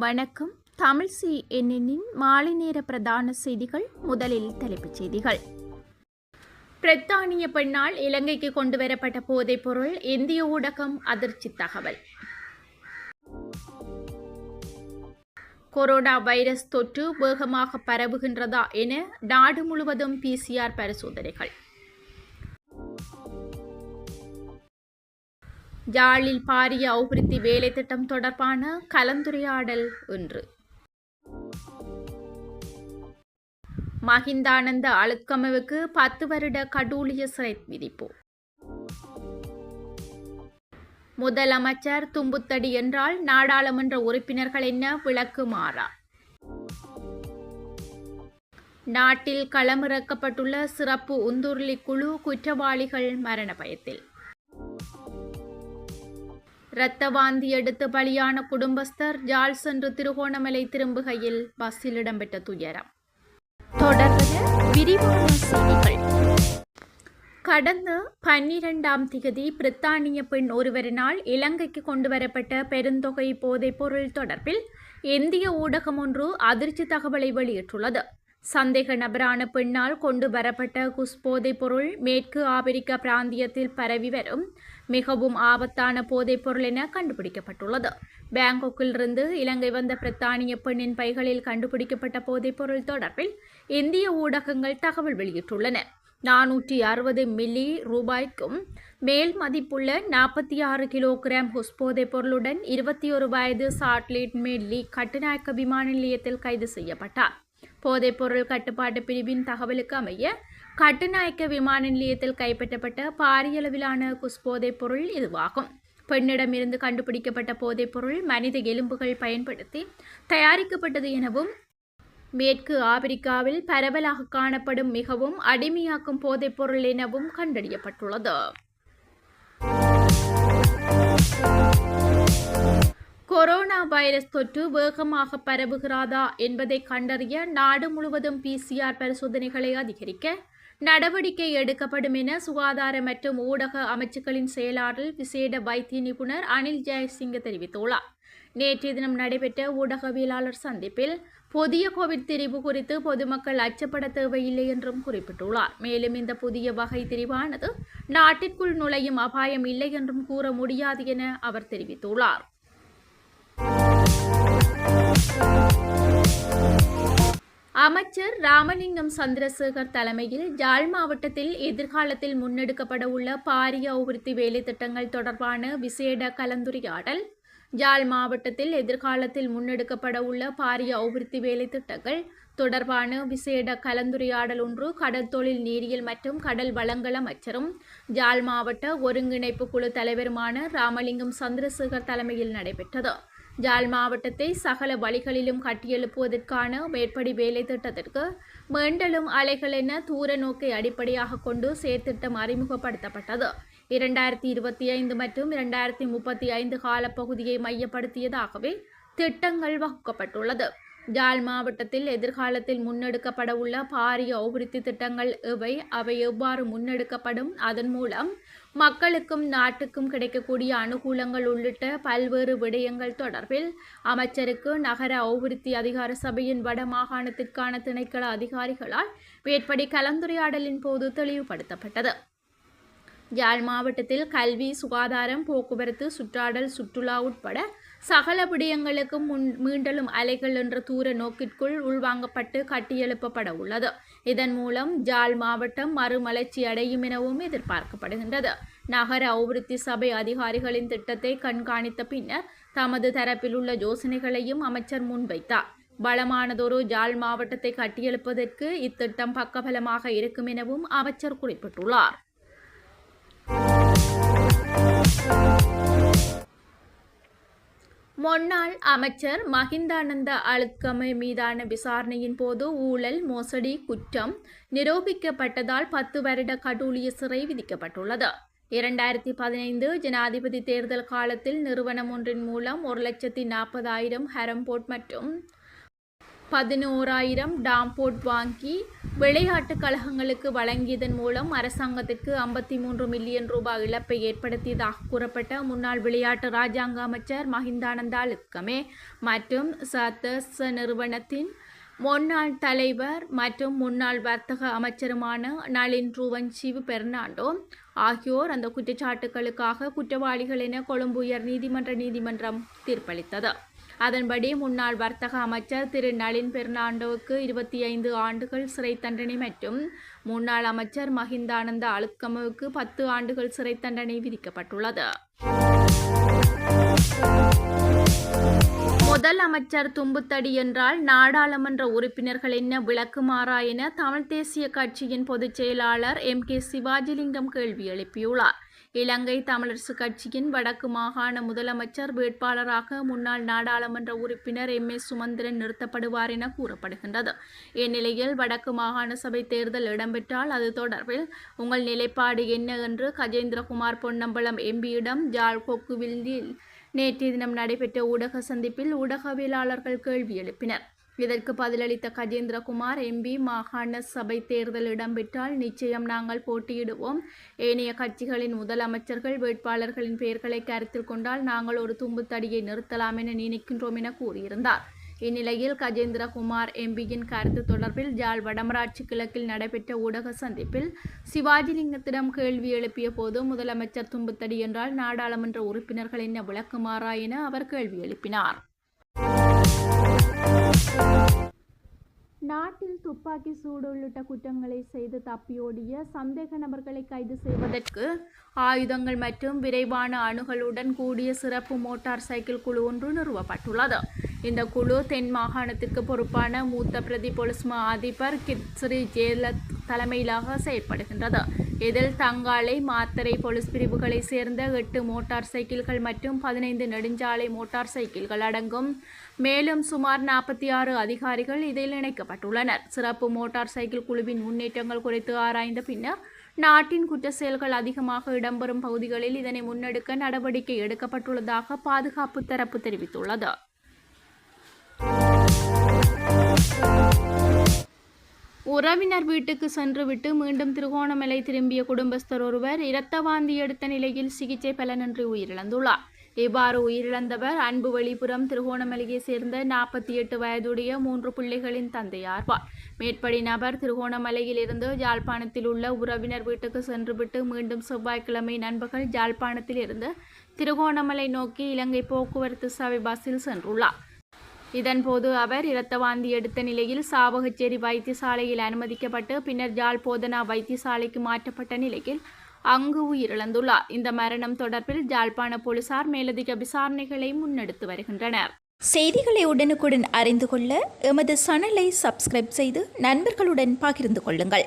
வணக்கம். தமிழ் CNN மாலை நேர பிரதான செய்திகள். முதலில் தலைப்புச் செய்திகள். பிரித்தானிய பெண்ணால் இலங்கைக்கு கொண்டுவரப்பட்ட போதைப் பொருள். இந்திய ஊடகம் அதிர்ச்சி தகவல். கொரோனா வைரஸ் தொற்று வேகமாக பரவுகின்றதா என நாடு முழுவதும் PCR பரிசோதனைகள். யாழில் பாரிய அபிவிருத்தி வேலை திட்டம் தொடர்பான கலந்துரையாடல் இன்று. மஹிந்தானந்த அழுத்கமவுக்கு 10 வருட கடூழிய சிறை விதிப்பு. முதலமைச்சர் தும்புத்தடி என்றால் நாடாளுமன்ற உறுப்பினர்கள் என்ன விளக்குமாறா? நாட்டில் களமிறக்கப்பட்டுள்ள சிறப்பு உந்துருளி குழு குற்றவாளிகள் மரண பயத்தில். இரத்த வாந்தி எடுத்து பலியான குடும்பஸ்தர் யாழ் சென்று திருகோணமலை திரும்புகையில் பஸ்ஸில் இடம்பெற்ற துயரம். தொடர்ந்து விரிவான செய்திகள். கடந்த 12ஆம் திகதி பிரித்தானிய பெண் ஒருவரினால் இலங்கைக்கு கொண்டுவரப்பட்ட பெருந்தொகை போதைப் பொருள் தொடர்பில் இந்திய ஊடகம் ஒன்று அதிர்ச்சி தகவலை வெளியிட்டுள்ளது. சந்தேக நபரான பெண்ணால் கொண்டு வரப்பட்ட போதைப் பொருள் மேற்கு ஆப்பிரிக்கா பிராந்தியத்தில் பரவி வரும் மிகவும் ஆபத்தான போதைப் பொருள் என கண்டுபிடிக்கப்பட்டுள்ளது. பேங்காக்கிலிருந்து இலங்கை வந்த பிரித்தானிய பெண்ணின் பைகளில் கண்டுபிடிக்கப்பட்ட போதைப் பொருள் தொடர்பில் இந்திய ஊடகங்கள் தகவல் வெளியிட்டுள்ளன. 460 மில்லி ரூபாய்க்கும் மேல் மதிப்புள்ள 46 கிலோகிராம் போதைப் பொருளுடன் 21 வயது சாட்லேட் மேட்லி கட்டுநாயக்க விமான நிலையத்தில் கைது செய்யப்பட்டார். போதைப்பொருள் கட்டுப்பாட்டு பிரிவின் தகவலுக்கு அமைய கட்டுநாயக்க விமான நிலையத்தில் கைப்பற்றப்பட்ட பாரியளவிலான போதைப் பொருள் இதுவாகும். பெண்ணிடமிருந்து கண்டுபிடிக்கப்பட்ட போதைப் பொருள் மனித எலும்புகள் பயன்படுத்தி தயாரிக்கப்பட்டது எனவும் மேற்கு ஆப்பிரிக்காவில் பரவலாக காணப்படும் மிகவும் அடிமையாக்கும் போதைப் பொருள் எனவும் கண்டறியப்பட்டுள்ளது. கொரோனா வைரஸ் தொற்று வேகமாக பரவுகிறதா என்பதை கண்டறிய நாடு முழுவதும் PCR பரிசோதனைகளை அதிகரிக்க நடவடிக்கை எடுக்கப்படும் என சுகாதார மற்றும் ஊடக அமைச்சுக்களின் செயலாளர் விசேட வைத்திய நிபுணர் அனில் ஜெயசிங்க தெரிவித்துள்ளார். நேற்றைய தினம் நடைபெற்ற ஊடகவியலாளர் சந்திப்பில் புதிய கோவிட் திரிவு குறித்து பொதுமக்கள் அச்சப்பட தேவையில்லை என்றும் குறிப்பிட்டுள்ளார். மேலும் இந்த புதிய வகை திரிவானது நாட்டிற்குள் நுழையும் அபாயம் இல்லை என்றும் கூற முடியாது என அவர் தெரிவித்துள்ளார். அமைச்சர் ராமலிங்கம் சந்திரசேகர் தலைமையில் யாழ் மாவட்டத்தில் எதிர்காலத்தில் முன்னெடுக்கப்பட உள்ள பாரிய அபிவிருத்தி வேலை திட்டங்கள் தொடர்பான விசேட கலந்துரையாடல். யாழ் மாவட்டத்தில் எதிர்காலத்தில் முன்னெடுக்கப்பட உள்ள பாரிய அபிவிருத்தி வேலை திட்டங்கள் தொடர்பான விசேட கலந்துரையாடல் ஒன்று கடல் தொழில் நீரியல் மற்றும் கடல் வளங்கள் அமைச்சரும் யாழ் மாவட்ட ஒருங்கிணைப்பு குழு தலைவருமான ராமலிங்கம் சந்திரசேகர் தலைமையில் நடைபெற்றது. யாழ் மாவட்டத்தை சகல வழிகளிலும் கட்டியெழுப்புவதற்கான மேற்படி வேலை திட்டத்திற்கு மீண்டலும் அலைகள் என தூர நோக்கை அடிப்படையாக கொண்டு செயற்திட்டம் அறிமுகப்படுத்தப்பட்டது. 2025 மற்றும் 2035 காலப்பகுதியை மையப்படுத்தியதாகவே திட்டங்கள் வகுக்கப்பட்டுள்ளது. யாழ் மாவட்டத்தில் எதிர்காலத்தில் முன்னெடுக்கப்பட உள்ள பாரிய அபிவிருத்தி திட்டங்கள் அவை எவ்வாறு முன்னெடுக்கப்படும், அதன் மூலம் மக்களுக்கும் நாட்டுக்கும் கிடைக்கக்கூடிய அனுகூலங்கள் உள்ளிட்ட பல்வேறு விடயங்கள் தொடர்பில் அமைச்சருக்கு நகர அபிவிருத்தி அதிகார சபையின் வட மாகாணத்திற்கான திணைக்கள அதிகாரிகளால் மேற்படி கலந்துரையாடலின் போது தெளிவுபடுத்தப்பட்டது. யாழ் மாவட்டத்தில் கல்வி, சுகாதாரம், போக்குவரத்து, சுற்றாடல், சுற்றுலா உட்பட சகல விடயங்களுக்கும் மீண்டலும் அலைகள் என்ற தூர நோக்கிற்குள் உள்வாங்கப்பட்டு கட்டியெழுப்பப்பட உள்ளது. இதன் மூலம் யாழ் மாவட்டம் மறுமலர்ச்சி அடையும் எனவும் எதிர்பார்க்கப்படுகின்றது. நகர அபிவிருத்தி சபை அதிகாரிகளின் திட்டத்தை கண்காணித்த பின்னர் தமது தரப்பில் உள்ள யோசனைகளையும் அமைச்சர் முன்வைத்தார். பலமானதொரு யாழ் மாவட்டத்தை கட்டியெழுப்பதற்கு இத்திட்டம் பக்கபலமாக இருக்கும் எனவும் அமைச்சர் குறிப்பிட்டுள்ளார். முன்னாள் அமைச்சர் மஹிந்தானந்த அழுத்கம மீதான விசாரணையின் போது ஊழல், மோசடி குற்றம் நிரூபிக்கப்பட்டதால் 10 வருட கடூழிய சிறை விதிக்கப்பட்டுள்ளது. 2015 ஜனாதிபதி தேர்தல் காலத்தில் நிறுவனம் ஒன்றின் மூலம் 1,40,000 ஹரம்போட் மற்றும் 11,000 டாம்போட் வாங்கி விளையாட்டுக் கழகங்களுக்கு வழங்கியதன் மூலம் அரசாங்கத்திற்கு 53 மில்லியன் ரூபாய் இழப்பை ஏற்படுத்தியதாக கூறப்பட்ட முன்னாள் விளையாட்டு இராஜாங்க அமைச்சர் மஹிந்தானந்த அழுத்கமே மற்றும் சதஸ் நிறுவனத்தின் முன்னாள் தலைவர் மற்றும் முன்னாள் வர்த்தக அமைச்சருமான நளின் ருவன்சிவ் பெர்னாண்டோ ஆகியோர் அந்த குற்றச்சாட்டுகளுக்காக குற்றவாளிகள் என கொழும்பு உயர் நீதிமன்றம் தீர்ப்பளித்தது. அதன்படி முன்னாள் வர்த்தக அமைச்சர் திரு நளின் பெர்னாண்டோவுக்கு 25 ஆண்டுகள் சிறை தண்டனை மற்றும் முன்னாள் அமைச்சர் மஹிந்தானந்த அழுத்கமவுக்கு 10 ஆண்டுகள் சிறை தண்டனை விதிக்கப்பட்டுள்ளது. முதல் அமைச்சர் தும்புத்தடி என்றால் நாடாளுமன்ற உறுப்பினர்கள் என்ன விளக்குமாறா என தமிழ் தேசிய கட்சியின் பொதுச் செயலாளர் MK சிவாஜிலிங்கம் கேள்வி எழுப்பியுள்ளார். இலங்கை தமிழரசு கட்சியின் வடக்கு மாகாண முதலமைச்சர் வேட்பாளராக முன்னாள் நாடாளுமன்ற உறுப்பினர் MS சுமந்திரன் நிறுத்தப்படுவார் என கூறப்படுகின்றது. இந்நிலையில் வடக்கு மாகாண சபை தேர்தல் இடம்பெற்றால் அது தொடர்பில் உங்கள் நிலைப்பாடு என்ன என்று கஜேந்திரகுமார் பொன்னம்பலம் MPயிடம் ஜாழ் கொக்குவில்லில் நேற்றைய தினம் நடைபெற்ற ஊடக சந்திப்பில் ஊடகவியலாளர்கள் கேள்வி எழுப்பினர். இதற்கு பதிலளித்த கஜேந்திரகுமார் MP மாகாண சபை தேர்தல் இடம்பெற்றால் நிச்சயம் நாங்கள் போட்டியிடுவோம். ஏனைய கட்சிகளின் முதலமைச்சர்கள் வேட்பாளர்களின் பெயர்களை கருத்தில் கொண்டால் நாங்கள் ஒரு தும்புத்தடியை நிறுத்தலாம் என நினைக்கின்றோம் என கூறியிருந்தார். இந்நிலையில் கஜேந்திரகுமார் MPயின் கருத்து தொடர்பில் ஜாழ் வடமராட்சி கிழக்கில் நடைபெற்ற ஊடக சந்திப்பில் சிவாஜிலிங்கத்திடம் கேள்வி எழுப்பிய போது முதலமைச்சர் தும்புத்தடி என்றால் நாடாளுமன்ற உறுப்பினர்கள் என்ன விளக்குமாறா என அவர் கேள்வி எழுப்பினார். நாட்டில் துப்பாக்கி சூடு உள்ளிட்ட குற்றங்களை செய்து தப்பியோடிய சந்தேக நபர்களை கைது செய்வதற்கு ஆயுதங்கள் மற்றும் விரைவான அணுகலுடன் கூடிய சிறப்பு மோட்டார் சைக்கிள் குழு ஒன்று நிறுவப்பட்டுள்ளது. இந்த குழு தென் மாகாணத்திற்கு பொறுப்பான மூத்த பிரதி பொலிஸ் மா அதிபர் கித்ஸ்ரீ ஜேலத் தலைமையிலாக செயல்படுகின்றது. இதில் தங்காலை மாத்தறை போலீஸ் பிரிவுகளை சேர்ந்த 8 மோட்டார் சைக்கிள்கள் மற்றும் 15 நெடுஞ்சாலை மோட்டார் சைக்கிள்கள் அடங்கும். மேலும் சுமார் 46 அதிகாரிகள் இதில் இணைக்கப்பட்டுள்ளனர். சிறப்பு மோட்டார் சைக்கிள் குழுவின் முன்னேற்றங்கள் குறித்து ஆராய்ந்த பின்னர் நாட்டின் குற்ற செயல்கள் அதிகமாக இடம்பெறும் பகுதிகளில் இதனை முன்னெடுக்க நடவடிக்கை எடுக்கப்பட்டுள்ளதாக பாதுகாப்பு தரப்பு தெரிவித்துள்ளது. உறவினர் வீட்டுக்கு சென்றுவிட்டு மீண்டும் திருகோணமலை திரும்பிய குடும்பஸ்தர் ஒருவர் இரத்த வாந்தி எடுத்த நிலையில் சிகிச்சை பலனின்றி உயிரிழந்துள்ளார். இவ்வாறு உயிரிழந்தவர் அன்பு வெளிப்புறம் திருகோணமலையை சேர்ந்த 48 வயதுடைய 3 பிள்ளைகளின் தந்தையார்வார். மேற்படி நபர் திருகோணமலையில் இருந்து யாழ்ப்பாணத்தில் உள்ள உறவினர் வீட்டுக்கு சென்றுவிட்டு மீண்டும் செவ்வாய்க்கிழமை நண்பகல் யாழ்ப்பாணத்தில் இருந்து திருகோணமலை நோக்கி இலங்கை போக்குவரத்து சபை பஸ்ஸில் சென்றுள்ளார். இதன்போது அவர் இரத்த வாந்தி எடுத்த நிலையில் சாவகச்சேரி வைத்தியசாலையில் அனுமதிக்கப்பட்டு பின்னர் யாழ் போதனா வைத்தியசாலைக்கு மாற்றப்பட்ட நிலையில் அங்கு உயிரிழந்துள்ளார். இந்த மரணம் தொடர்பில் யாழ்ப்பாண போலீசார் மேலதிக விசாரணைகளை முன்னெடுத்து வருகின்றனர். செய்திகளை உடனுக்குடன் அறிந்து கொள்ள எமது சேனலை சப்ஸ்கிரைப் செய்து நண்பர்களுடன் பகிர்ந்து கொள்ளுங்கள்.